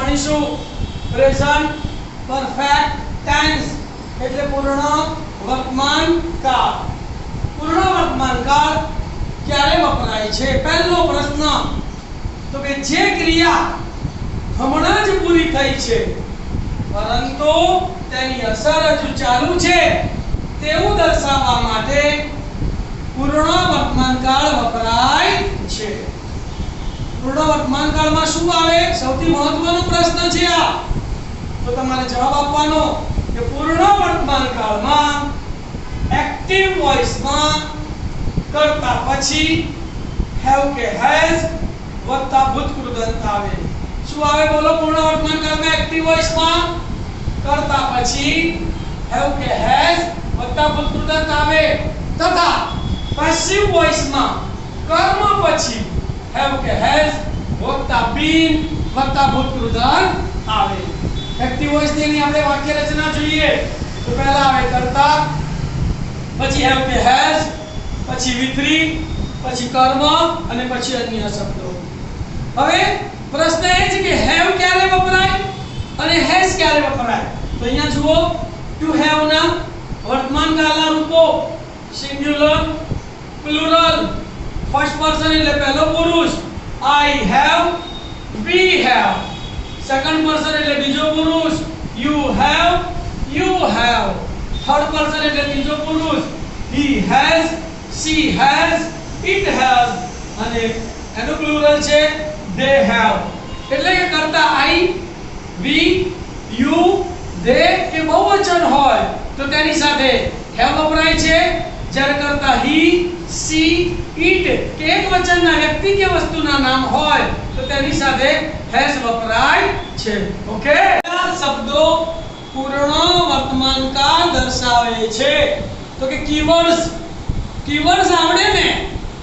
ભણીશું present perfect tense એટલે પૂર્ણ વર્તમાન કાળ. પૂર્ણ વર્તમાન કાળ ક્યારે વપરાય છે? પહેલો પ્રશ્ન તો કે જે ક્રિયા હમણાં જ પૂરી થઈ છે પરંતુ તેની અસર હજુ ચાલુ છે તેવું દર્શાવવા માટે પૂર્ણ વર્તમાન કાળ વપરાય છે. પૂર્ણ વર્તમાન કાળમાં શું આવે? સૌથી મહત્વનો પ્રશ્ન છે આ. તો તમારે જવાબ આપવાનો કે પૂર્ણ વર્તમાન કાળમાં એક્ટિવ વોઇસમાં કરતા પછી હેવ કે હેઝ વત્તા ભૂતકૃદંત આવે. શું આવે બોલો? પૂર્ણ વર્તમાન કાળમાં એક્ટિવ વોઇસમાં કરતા પછી હેવ કે હેઝ વત્તા ભૂતકૃદંત આવે તથા પેસિવ વોઇસમાં કર્મ પછી હેવ કે હેઝ વત્તા બીન વત્તા ભૂતકૃદંત આવે. એક્ટિવ વોઇસ ની આપણે વાક્ય રચના જોઈએ તો પહેલા આવે કર્તા, પછી હેવ કે હેઝ, પછી વિથરી, પછી કર્મ અને પછી અન્ય શબ્દો. હવે પ્રશ્ન એ છે કે હેવ ક્યારે વપરાય અને હેઝ ક્યારે વપરાય? તો અહીંયા જુઓ ટુ હેવ ના વર્તમાન કાળના રૂપો સિંગ્યુલર, પ્લુરલ. ફર્સ્ટ પર્સન એટલે પહેલો પુરુષ I have, we have. Second person એટલે બીજો પુરુષ you have, you have. Third person એટલે ત્રીજો પુરુષ he has, she has, it has. અને એનો પ્લુરલ છે they have. એટલે કે કરતા I, we, you, they કે બહુવચન હોય તો તેની સાથે have વપરાય છે. જ્યારે કરતા he, she, it કે એકવચનના વ્યક્તિ કે વસ્તુના નામ હોય તો તેની સાથે has વપરાય છે. ઓકે, આ શબ્દો પૂર્ણ વર્તમાન કાળ દર્શાવે છે. તો કે કીવર્ડ્સ આવડે ને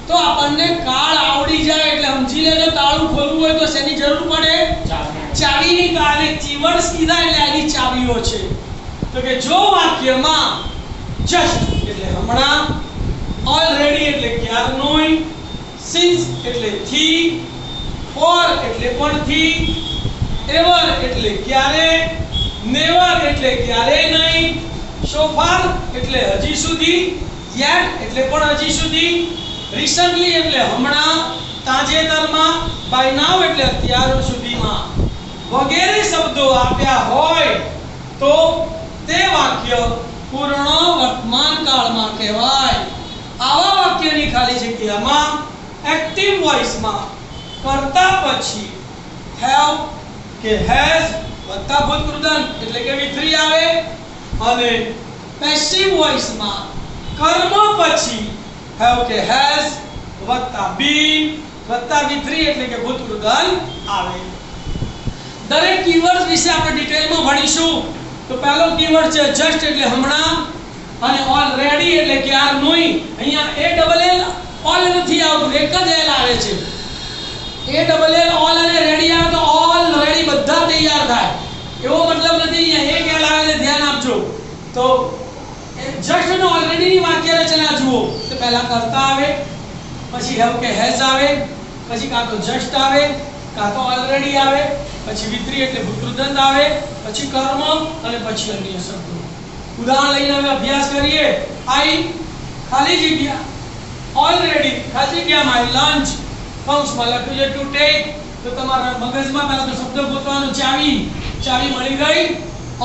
તો આપણને કાળ આવડી જાય એટલે સમજી લેજો. તાળું ખોલવું હોય તો શેની જરૂર પડે? ચાવીની. કારણે કીવર્ડ્સ કીધા એટલે આની ચાવીઓ છે. તો કે જો વાક્યમાં જસ્ટ એટલે હમણાં, ઓલરેડી એટલે ક્યારનોય, સિન્સ એટલે થી, ફોર એટલે પણથી, એવર એટલે ક્યારે, નેવર એટલે ક્યારે નહીં, so far એટલે હજી સુધી, yet એટલે પણ હજી સુધી, recently એટલે હમણાં, તાજેતરમાં, by now એટલે અત્યાર સુધીમાં વગેરે શબ્દો આપ્યા હોય તો તે વાક્ય પૂર્ણ વર્તમાન કાળમાં કહેવાય. આવા વાક્યની ખાલી જગ્યામાં એક્ટિવ વોઇસમાં કરતા પછી હેવ કે હેઝ વત્તા ભૂતકૃદંત એટલે કે વિથરી આવે અને પેસિવ વોઇસમાં કર્મ પછી હેવ કે હેઝ વત્તા બીન વત્તા વિથરી એટલે કે ભૂતકૃદંત આવે. દરેક કીવર્ડ્સ વિશે આપણે ડિટેલમાં ભણીશું. તો પહેલો કીવર્ડ છે જસ્ટ એટલે હમણાં અને ઓલરેડી એટલે ક્યારનોય. અહીંયા એ ડબલ એલ ઓલ નથી આવતું, એક જ એલ આવે છે. એ ડબલ એલ ઓલ અને રેડી આવે તો ઓલરેડી બધા તૈયાર થાય એવો મતલબ નથી. અહીંયા એક એલ આવે છે, ધ્યાન આપજો. તો જસ્ટ અને ઓલરેડી ની વાક્ય રચના જુઓ તો પહેલા કરતા આવે, પછી હેવ કે હેઝ આવે, પછી કાં તો જસ્ટ આવે, કાં તો ઓલરેડી આવે, પછી વિથરી એટલે ભૂતકૃદંત આવે, પછી કર્મ અને પછી અન્ય શબ્દો. ઉદાહરણ લઈને હવે અભ્યાસ કરીએ. આઈ ખાલી જગ્યા, ઓલરેડી ખાલી જગ્યા, માય લંચ કૌંસમાં લખ્યું છે ટુ ટેક. તો તમારા મગજમાં પહેલા તો શબ્દ ગોતવાનો. ચાવી, ચાવી મળી ગઈ.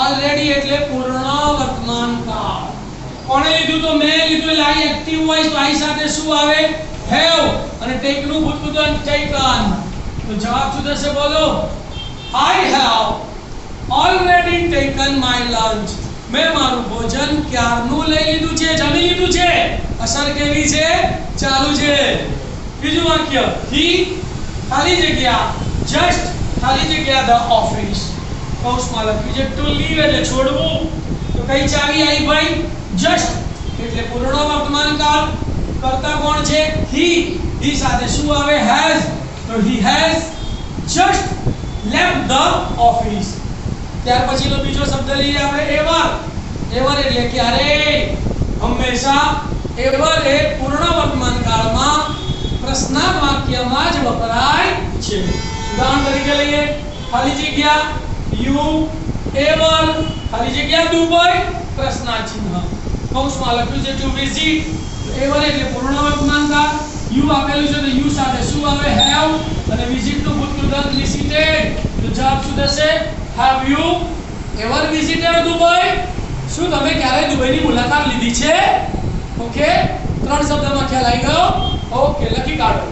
ઓલરેડી એટલે પૂર્ણ વર્તમાન કાળ. કોણે લીધું? તો મેં લીધું. એટલે આઈ એક્ટિવ વોઇસ. તો આઈ સાથે શું આવે? હેવ. અને ટેક નું ભૂતકૃદંત ટેકન. તો જવાબ શું થશે બોલો? I have already taken my lunch. મેં મારું ભોજન ક્યારનું લઈ લીધું છે, જમી લીધું છે. અસર કેવી છે? ચાલુ છે. બીજું વાક્ય he ખાલી જગ્યા just ખાલી જગ્યા the office કૌંસમાં લખ્યું છે to leave એટલે છોડવું. તો કઈ ચાવી આવી ભાઈ? just એટલે પૂર્ણ વર્તમાન કાળ. કરતા કોણ છે? he સાથે શું આવે? has. તો he has just left the office. ત્યાર પછીનો બીજો શબ્દ લઈએ આપણે એવર. એવર એટલે ક્યારે, હંમેશા. એવર એ પૂર્ણ વર્તમાન કાળમાં પ્રશ્નાર્થ વાક્યમાં જ વપરાય છે. ઉદાહરણ તરીકે લઈએ ખાલી જગ્યા યુ એવર ખાલી જગ્યા દુબઈ પ્રશ્નાર્થ ચિહ્ન કૌંસમાં લખ્યું છે ટુ વિઝિટ એવર એટલે પૂર્ણ વર્તમાન કાળ યુ આપેલું છે તો યુ સાથે શું આવે હેવ અને વિઝિટ નું ભૂતકાળ વિઝિટેડ તો જવાબ શું થશે have you ever visited Dubai શું તમે ક્યારે દુબઈની મુલાકાત લીધી છે ઓકે ત્રણ શબ્દમાં ખ્યાલ આવી ગયો ઓકે લખી કાઢો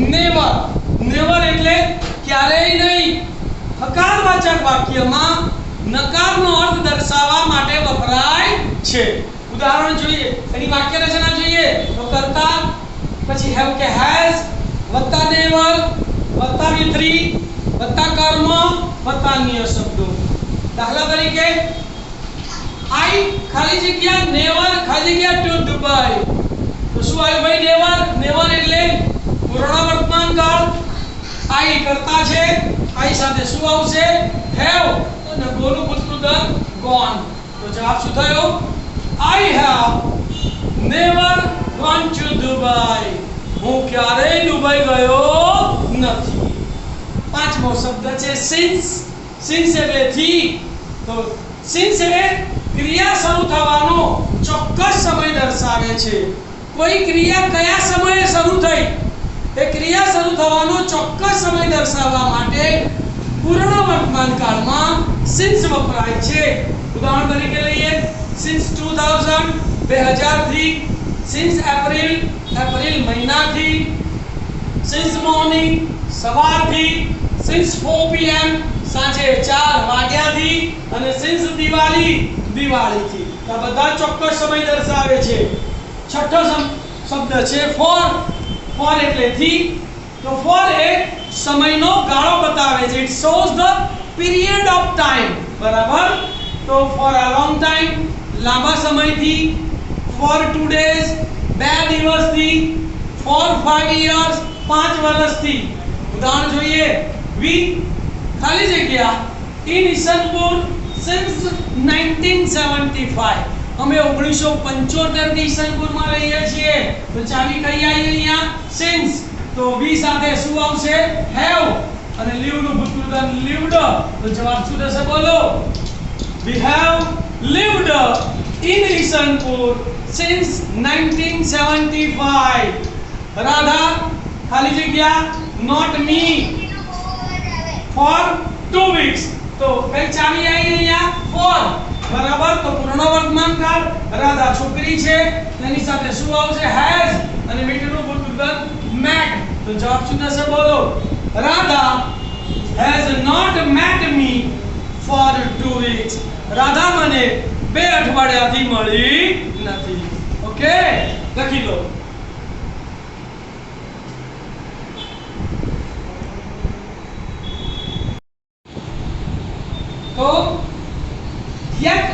નેવર નેવર એટલે ક્યારેય નહીં હકારવાચક વાક્યમાં નકારનો અર્થ દર્શાવવા માટે વપરાય છે ઉદાહરણ જોઈએ એની વાક્ય રચના જોઈએ તો કરતા પછી હેવ કે હેઝ વત્તા નેવર વત્તા વિથરી વત્તા કર્મ વત્તા અન્ય શબ્દો દાખલા તરીકે આઈ ખાલી જગ્યા નેવર ખાલી જગ્યા ટુ દુબઈ તો શું આવ્યું ભાઈ નેવર નેવર એટલે પૂર્ણ વર્તમાન કાળ આઈ કરતા છે આઈ સાથે શું આવશે હેવ અને ગોનું ભૂતકાળ ગોન તો જવાબ શું થયો I have never gone to Dubai હું ક્યારેય દુબઈ ગયો નથી પાંચમો શબ્દ છે સિન્સ સિન્સ એટલે થી તો સિન્સ એટલે ક્રિયા શરૂ થવાનો ચોક્કસ સમય દર્શાવે છે કોઈ ક્રિયા કયા સમયે શરૂ થઈ એ ક્રિયા શરૂ થવાનો ચોક્કસ સમય દર્શાવવા માટે પૂર્ણ વર્તમાન કાળમાં સિન્સ વપરાય છે ઉદાહરણ તરીકે લઈએ સિન્સ 2000 2000થી સિન્સ એપ્રિલ મહિનાથી સિન્સ મોર્નિંગ સવારથી સિન્સ 4 pm સાંજે 4 વાગ્યાથી અને સિન્સ દિવાળીથી આ બધા ચોક્કસ સમય દર્શાવે છે છઠ્ઠો શબ્દ છે ફોર એટલે થી તો ફોર એ સમયનો ગાળો બતાવે છે it shows the period of time બરાબર તો ફોર અ લોંગ ટાઈમ લાંબા સમયથી ફોર 2 days 2 દિવસથી ફોર 5 years 5 વર્ષથી ઉદાહરણ જોઈએ વી ખાલી જગ્યા ઇન ઈસનપુર સિન્સ 1975 અમે 1975 થી ઈસનપુરમાં રહીએ છીએ તો ચાવી કઈ આવી અહીંયા સિન્સ તો વી સાથે શું આવશે હેવ અને લીવ નું ભૂતકાળ લીવ્ડ તો જવાબ શું થશે બોલો we have lived in Isanpur since 1975 Radha ખાલી જગ્યા not me for 2 weeks તો કઈ ચાવી આવી અહીંયા for બરાબર તો પૂર્ણ વર્તમાન કાળ રાધા છોકરી છે તેની સાથે શું આવશે has અને મીટરનું ભૂતકાળ met તો જવાબ શું થશે બોલો Radha has not met me for 2 weeks Radha મને 2 અઠવાડિયાથી મળી નથી ઓકે લખી લો તો yet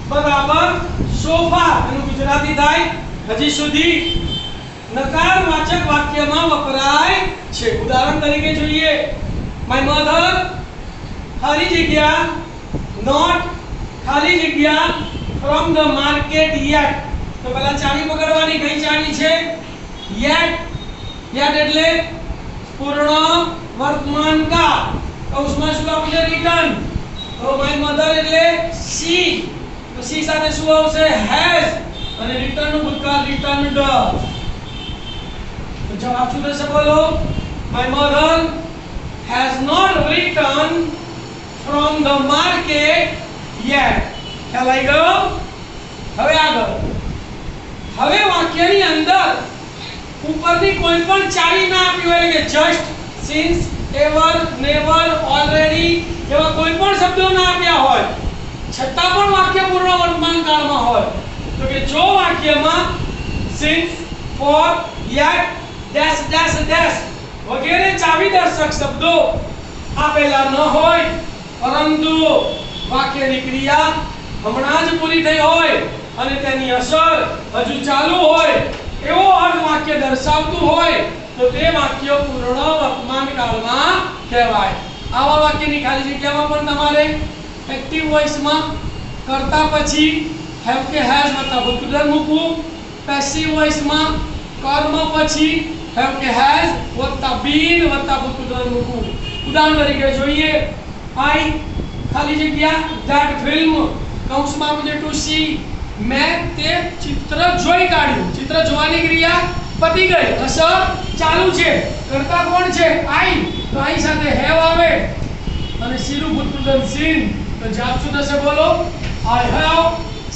બરાબર so far એનું ગુજરાતી થાય હજી સુધી નકારવાચક વાક્યમાં વપરાય છે ઉદાહરણ તરીકે જોઈએ my mother ખાલી જગ્યા not ખાલી જગ્યા from the market yet તો પહેલા ચાવી પકડવાની કઈ ચાવી છે yet એટલે પૂર્ણ વર્તમાન કાળ કૌંસમાં શું આવશે રિટર્ન તો my mother એટલે she તો she સાથે શું આવશે has અને રિટર્ન નું ભૂતકાળ રિટર્ન્ડ તો જવાબ શું થશે બોલો my mother has not returned from the market yet ખ્યાલ આવી ગયો હવે આગળ હવે વાક્યની અંદર ઉપરની કોઈ પણ ચાવી ના આપી હોય કે just since ever never already એવા કોઈ પણ શબ્દો ના આપ્યા હોય છતાં પણ વાક્ય પૂર્ણ વર્તમાન કાળમાં હોય તો કે જો વાક્યમાં since for yet dash dash dash વગેરે ચાવી દર્શક શબ્દો આપેલા ન હોય પરંતુ વાક્યની ક્રિયા હમણાં જ પૂરી થઈ હોય અને તેની અસર હજુ ચાલુ હોય એવો અર્થ વાક્ય દર્શાવતું હોય તો તે વાક્ય પૂર્ણ વર્તમાન કાળમાં કહેવાય આવા વાક્યની ખાલી જગ્યામાં પણ તમારે એક્ટિવ વોઇસમાં કરતા પછી હેવ કે હેઝ વત્તા ભૂતકાળ મૂકવું પેસિવ વોઇસમાં કર્મ પછી હેવ કે હેઝ વત્તા બીન વત્તા ભૂતપૂર્વ મૂકવું. ઉદાહરણ તરીકે જોઈએ આઈ ખાલી જગ્યા ધેટ ફિલ્મ કૌંસમાં મુજે ટુ સી મેં તે ચિત્ર જોઈ કાઢ્યું. ચિત્ર જોવાની ક્રિયા પતી ગઈ, અસર ચાલુ છે. કરતા કોણ છે? આઈ. તો આઈ સાથે હેવ આવે અને સીનું ભૂતપૂર્વ સીન. તો જવાબ શું થશે બોલો? I have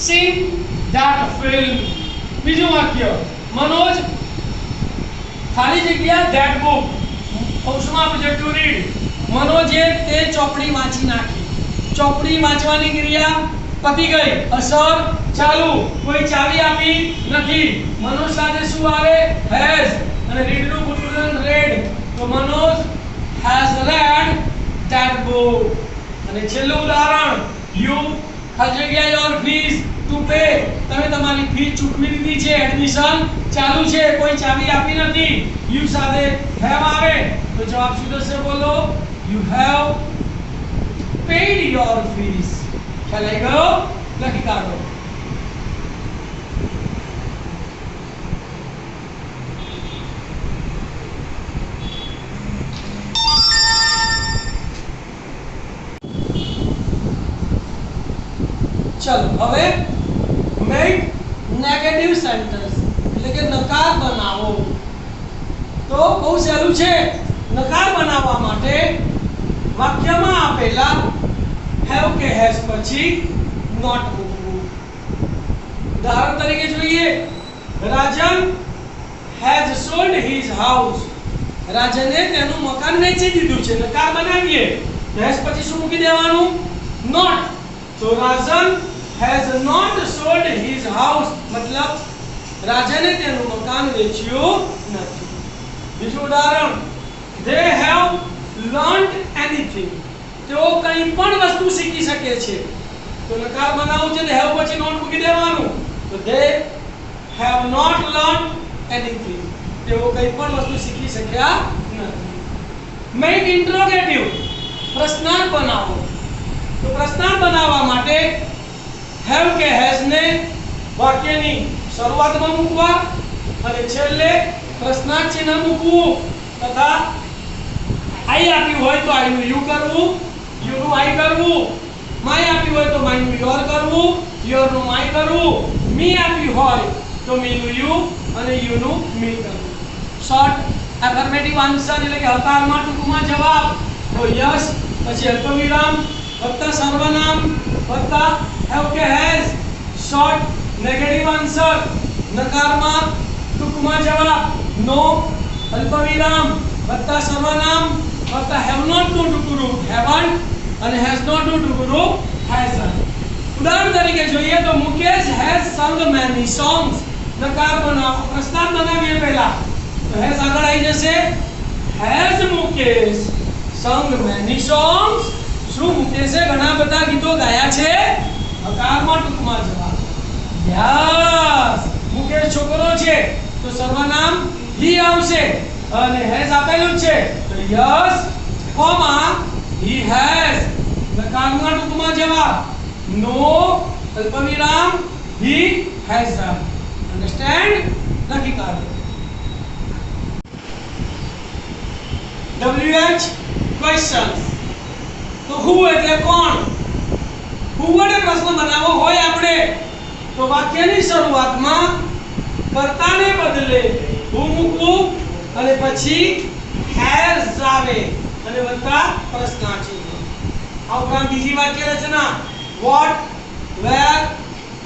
seen that film. બીજું વાક્ય મનોજ ખાલી જગ્યા ધેટ બુક કૌંસમાં મુજે ટુ રીડ મનોજે તે ચોપડી વાંચી નાખી. ચોપડી વાંચવાની ક્રિયા પતી ગઈ, અસર ચાલુ. કોઈ ચાવી આપી નથી. મનોજ સાથે શું આવે? હેઝ અને રીડ નું ભૂતપૂર્વ રેડ. તો Manoj has red that book. અને છેલ્લું ઉદાહરણ યુ ખાલી જગ્યા યોર ફીસ ટુ પે. તમે તમારી ફી ચૂકવી દીધી છે, એડમિશન ચાલુ છે, કોઈ ચાવી આપી નથી. યુ સાથે હેવ આવે તો જવાબ શું થશે બોલો? You have paid your fees. ખ્યાલ આવી ગયો? લખી કાઢો. चलो હવે મેક નેગેટિવ સેન્ટેન્સ એટલે કે નકાર બનાવો. તો બહુ સહેલું છે. નકાર બનાવવા માટે વાક્યમાં આપેલા હેવ કે હેઝ પછી નોટ મૂકવું. ઉદાહરણ તરીકે જોઈએ રાજન હેઝ સોલ્ડ હિઝ હાઉસ. રાજને તેનું મકાન વેચી દીધું છે. નકાર બનાવીએ હેઝ પછી શું મૂકી દેવાનું? નોટ. તો રાજન has not sold his house मतलब રાજને તેનું મકાન વેચ્યું નથી. બીજું ઉદાહરણ they have learned anything. તેઓ કંઈ પણ વસ્તુ શીખી શકે છે. તો નકાર બનાવવું છે તો have પછી નોટ મૂકી દેવાનું. તો they have not learned anything. તેઓ કંઈ પણ વસ્તુ શીખી શક્યા નથી. make interrogative પ્રશ્નાર્થ બનાવો. તો પ્રશ્નાર્થ બનાવવા માટે હેવ કે હેઝ ને વાક્યની શરૂઆતમાં મૂકવા અને છેલ્લે પ્રશ્નાર્થ ચિહ્ન મૂકવું તથા આઈ આપ્યું હોય તો આઈ નું યુ કરવું, યુ નું આઈ કરવું. માય આપ્યું હોય તો માય નું યોર કરવું, યોર નું માય કરવું. મી આપ્યું હોય તો મી નું યુ અને યુ નું મી કરવું. શોર્ટ એફર્મેટિવ આન્સર એટલે કે હકારમાં ટૂંકમાં જવાબ. તો યસ પછી અલ્પવિરામ વત્તા સર્વનામ વત્તા હેવ કે હેઝ. શોર્ટ નેગેટિવ આન્સર નકારમાં ટૂંકમાં જવાબ. નો અલ્પવિરામ વત્તા સર્વનામ વત્તા હેવ નોટ નું ટૂંકું રૂપ હેવન્ટ અને હેઝ નોટ નું ટૂંકું રૂપ હેઝન્ટ. ઉદાહરણ તરીકે જોઈએ તો Mukesh has sung many songs. નકાર બનાવો. પ્રશ્નાર્થ બનાવીએ પહેલા તો હેઝ આગળ આવી જશે. Has Mukesh sung many songs. શું મુકેશે ઘણા બધા ગીતો ગાયા છે? હકારમાં ટૂંકમાં જવાબ. યસ મુકેશ છોકરો છે તો સર્વનામ હી આવશે અને હેઝ આપેલું છે તો યસ કોમા હી હેઝ. હકારમાં ટૂંકમાં જવાબ. નો અલ્પવિરામ હી હેઝન્ટ. અન્ડરસ્ટેન્ડ? લખી કાઢો. WH questions. તો હુ એટલે કોણ? હુ વડે પ્રશ્ન બનાવવો હોય આપણે તો વાક્યની શરૂઆતમાં કર્તાને બદલે હુ મૂકવું અને પછી હેઝ આવે અને વત્તા પ્રશ્નાર્થ ચિહ્ન. આ ઉપરાંત બીજી વાક્ય રચના વોટ, વેર,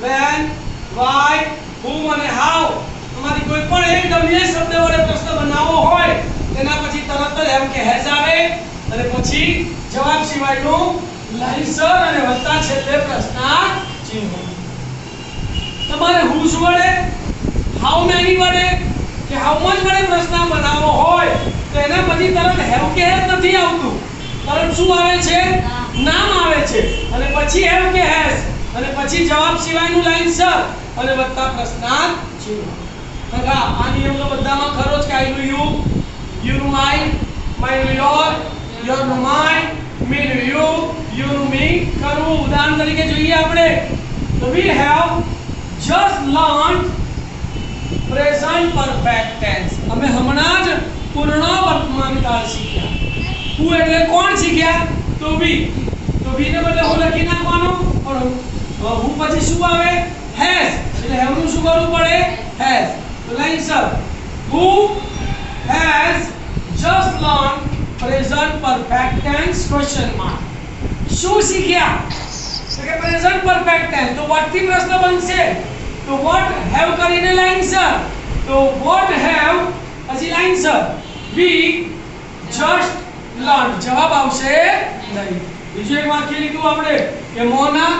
વેન, વાય, whom અને હાઉ. તમારી કોઈ પણ એક WH શબ્દ વડે પ્રશ્ન બનાવવો હોય તેના પછી તરત જ એમ કે હેઝ આવે અને પછી જવાબ સિવાયનું લાઈનસર અને વત્તા છેલ્લે પ્રશ્નાર્થ ચિહ્ન. તમારે હુઝ વડે, હાઉ મેની વડે કે હાઉ મચ વડે પ્રશ્ન બનાવવો હોય તો એના પછી તરત હેવ કે હેઝ નથી આવતું. તરત શું આવે છે? નામ આવે છે અને પછી હેવ કે હેઝ અને પછી જવાબ સિવાયનું લાઈનસર અને વત્તા પ્રશ્નાર્થ ચિહ્ન. બઘા આ નિયમ તો બધામાં ખરો જ કે આઈ નું યુ, યુ નું આઈ, માય નું યોર, યોર નું માય, મી નું યુ, યુ નું મી કરવું. ઉદાહરણ તરીકે જોઈએ આપણે તો we have just learned present perfect tense અમે હમણાં જ પૂર્ણ વર્તમાન કાળ શીખ્યા. who એટલે કોણ શીખ્યા? તો we. તો we ને બદલે હું લખી નાખવાનો પણ who પછી શું આવે? has. એટલે have નું શું કરવું પડે? has. તો line sir who has just learned present perfect tense question mark. શું શીખ્યા? તો કે પ્રેઝન્ટ પરફેક્ટ ટેન્સ. તો what થી પ્રશ્ન બનશે? તો what have કરીને લાઈન સર. તો what have પછી line sir we just learned. જવાબ આવશે નહીં. બીજું એક વાક્ય લીધું આપણે કે મોના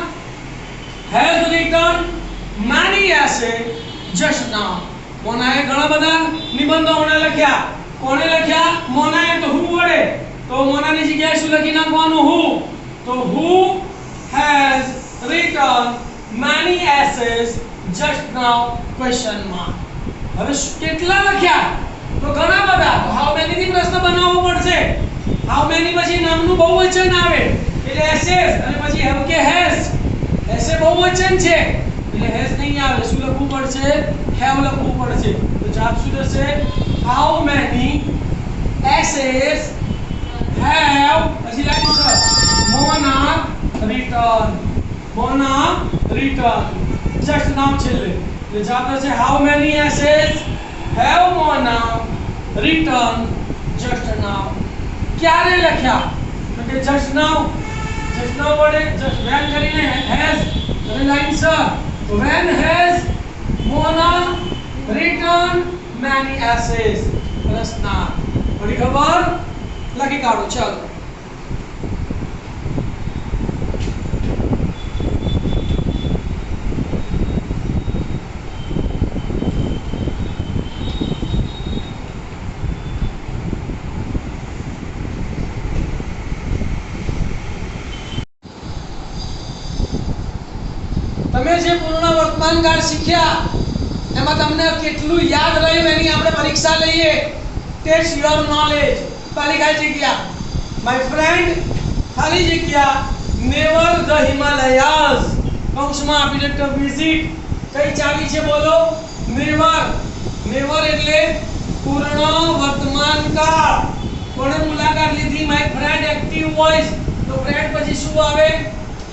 has written many essays just now. મોનાએ ઘણા બધા નિબંધો હમણાં લખ્યા. કોણે લખ્યા? મોનાએ. તો who વડે તો મોનાની જગ્યાએ શું લખી નાખવાનું? who. તો who has written many essays just now question mark. હવે કેટલા લખ્યા? તો ઘણા બધા. તો how many થી પ્રશ્ન બનાવવો પડશે. how many પછી નામનું બહુવચન આવે એટલે essays અને પછી have કે has. essay બહુવચન છે એટલે has નહીં આવે. શું લખવું પડશે? have લખવું પડશે. તો જવાબ શું થશે? how many essays have પછી line sir Mona written. Mona written. just now છેલ્લે. એટલે જવાબ થશે how many essays have Mona written just now. ક્યારે લખ્યા? તો કે just now. just now વડે just when કરીને has અને line sir when has Mona written many essays. પ્રશ્ન પડી ખબર? લખી કાઢો. ચાલો તમે જે પૂર્ણ વર્તમાન કાળ શીખ્યા એમાં તમને કેટલું યાદ રહ્યું એની આપણે પરીક્ષા લઈએ. Test your knowledge. ખાલી જગ્યા માય ફ્રેન્ડ ખાલી જગ્યા નેવર ધ હિમાલયાસ કૌંસમાં આપી દે ટુ વિઝિટ. કઈ ચાવી છે બોલો? નેવર. નેવર એટલે પૂર્ણ વર્તમાન કાળ. કોણે મુલાકાત લીધી? My friend active voice. તો ફ્રેન્ડ પછી શું આવે?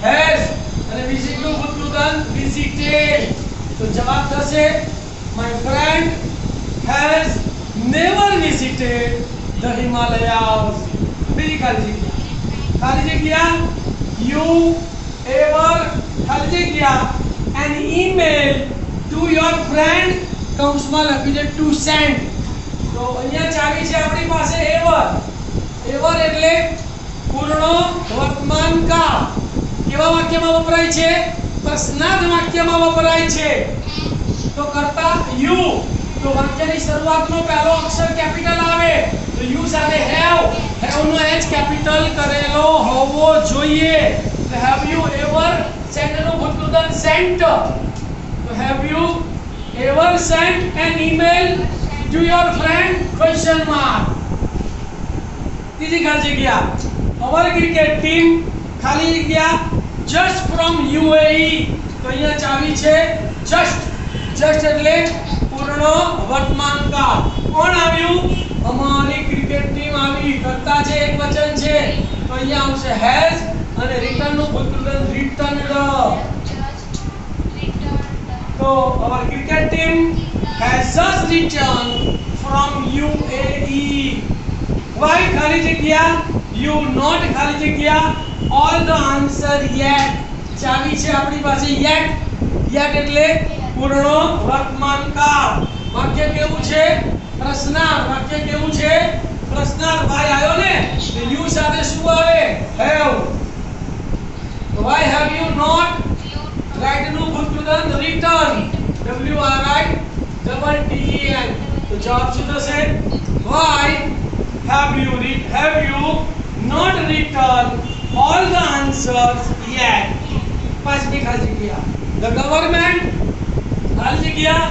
હેઝ. અને વિઝિટ નું ભૂતપૂર્વ વિઝિટેડ. તો જવાબ થશે my friend has never visited the Himalayas. બીજી ખાલી જગ્યા you ever ખાલી જગ્યા an email to your friend કૌંસમાં લખી દે to send. તો અહીંયા ચાવી છે આપણી પાસે ever. ever એટલે પૂર્ણ વર્તમાન કાળ. કેવા વાક્યમાં વપરાય છે? પ્રશ્નાર્થ વાક્યમાં વપરાય છે. તો કરતા you. તો વાક્યની શરૂઆતનો પહેલો અક્ષર કેપિટલ આવે તો you સાથે have. have નો h કેપિટલ કરેલો હોવો જોઈએ. તો have you ever sent નો ભૂતપૂર્વ sent. તો have you ever sent an email to your friend question mark. ત્રીજી ખાલી જગ્યા our cricket team ખાલી જગ્યા just from UAE. તો અહીંયા ચાવી છે just. just એટલે પૂર્ણ વર્તમાન કાળ. કોણ આવ્યું? અમારી ક્રિકેટ ટીમ આવી. કરતા છે એક વચન છે તો અહીંયા આવશે has અને return નું ભૂતપૂર્વ returned. તો our cricket team has just returned from UAE. why ખાલી જગ્યા you not ખાલી જગ્યા all the answer yet. ચાવી છે આપણી પાસે yet. yet એટલે પૂર્ણ વર્તમાન કાળ. વાક્ય કેવું છે? પ્રશ્નાર્થ. વાક્ય કેવું છે? પ્રશ્નાર્થ. ભાઈ આવ્યો ને તો you સાથે શું આવે? have. why have you not right નું ભૂતપૂર્વ return. w r i double t e n. તો જવાબ શું થશે? why have you not returned all the answers yet. પાંચમી ખાલી જગ્યા the government ખાલી જગ્યા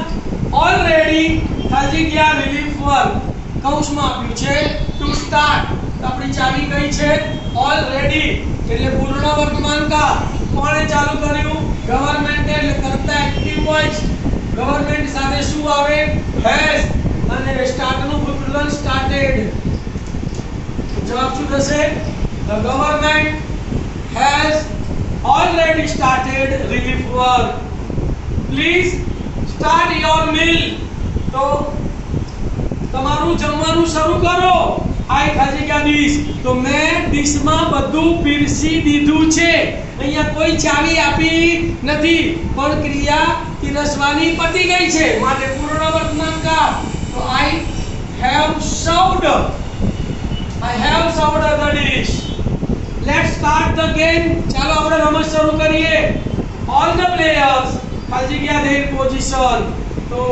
already ખાલી જગ્યા relief work કૌંસમાં આપ્યું છે to start. તો આપણી ચાવી કઈ છે? already એટલે પૂર્ણ વર્તમાન કાળ. કોણે ચાલુ કર્યું? ગવર્નમેન્ટ એટલે કરતા એક્ટિવ વોઇસ ગવર્નમેન્ટ સાથે શું આવે હેઝ અને સ્ટાર્ટ નું ભૂતપૂર્વ સ્ટાર્ટેડ જવાબ શું થશે the government has already started relief work please start your meal તો તમારું જમવાનું શરૂ કરો આઈ ખાલી કે ડીશ તો મેં ડીશમાં બધું પીરસી દીધું છે અહીંયા કોઈ ચાવી આપી નથી પણ ક્રિયા પીરસવાની પતી ગઈ છે માટે પૂર્ણ વર્તમાન કાળ તો I have served the dish let's start the game ચાલો આપણે રમત શરૂ કરીએ all the players ખાલી ગયા their position તો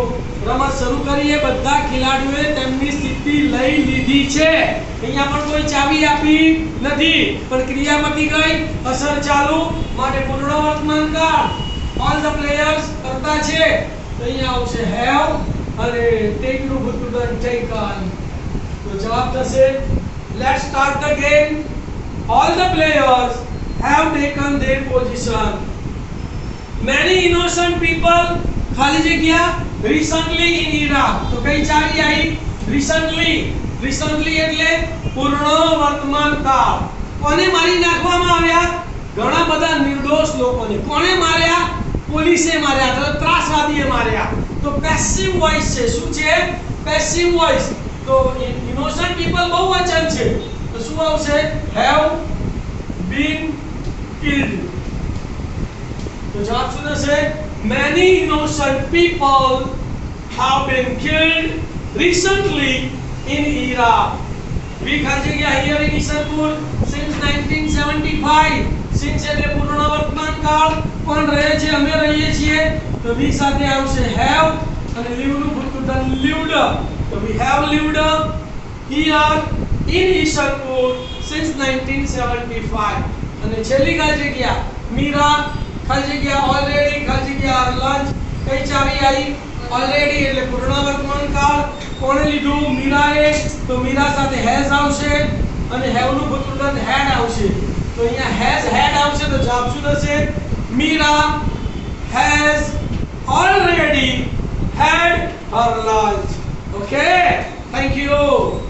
રમત શરૂ કરીએ બધા ખેલાડીઓએ તેમની સ્થિતિ લઈ લીધી છે અહીંયા પણ કોઈ ચાવી આપી નથી પણ ક્રિયા પતી ગઈ અસર ચાલુ માટે પૂર્ણ વર્તમાન કાળ all the players કરતા છે તો અહીંયા આવશે have અને take નું ભૂતપૂર્વ taken તો જવાબ થશે let's start the game all the players have taken their position many innocent people ખાલી જગ્યા recently in Iraq તો કઈ ચાવી આવી recently એટલે પૂર્ણ વર્તમાન કાળ કોને મારી નાખવામાં આવ્યા ઘણા બધા નિર્દોષ લોકોને કોણે માર્યા પોલીસે માર્યા તો ત્રાસવાદીએ માર્યા તો પેસિવ વોઇસ છે શું છે પેસિવ વોઇસ તો innocent people બહુવચન છે તો શું આવશે have been killed તો જવાબ શું થશે many innocent people have been killed recently in Iraq we ખાલી જગ્યા here in Isarpur since 1975 since એટલે પૂર્ણ વર્તમાન કાળ કોણ રહે છે અમે રહીએ છીએ તો we સાથે આવશે have અને live નું ભૂતપૂર્વ lived તો we have lived here in Isarpur since 1975 અને છેલ્લી ખાલી જગ્યા મીરા ખાલી જગ્યા already ખાલી જગ્યા lunch કઈ ચાવી આવી already એટલે પૂર્ણ વર્તમાન કાળ કોણે લીધું મીરાએ તો મીરા સાથે has આવશે અને have નું ભૂતપૂર્વ had આવશે તો અહીંયા has had આવશે તો જવાબ શું થશે Meera has already had her lunch okay thank you